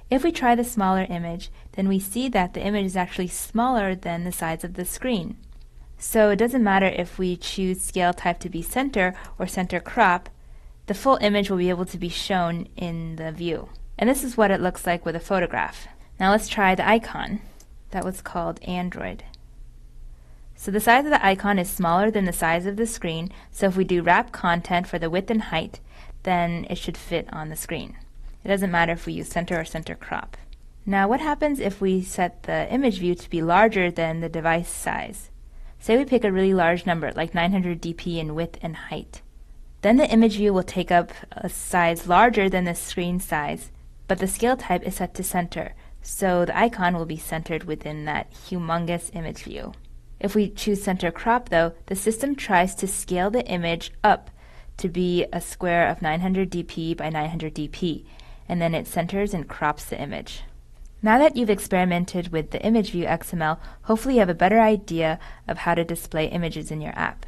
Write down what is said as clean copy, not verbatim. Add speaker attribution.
Speaker 1: If we try the smaller image, then we see that the image is actually smaller than the size of the screen. So it doesn't matter if we choose scale type to be center or center crop, the full image will be able to be shown in the view. And this is what it looks like with a photograph. Now let's try the icon. That was called Android. So the size of the icon is smaller than the size of the screen, so if we do wrap content for the width and height, then it should fit on the screen. It doesn't matter if we use center or center crop. Now what happens if we set the image view to be larger than the device size? Say we pick a really large number, like 900 dp in width and height. Then the image view will take up a size larger than the screen size, but the scale type is set to center, so the icon will be centered within that humongous image view. If we choose center crop though, the system tries to scale the image up to be a square of 900 dp by 900 dp, and then it centers and crops the image. Now that you've experimented with the ImageView XML, hopefully you have a better idea of how to display images in your app.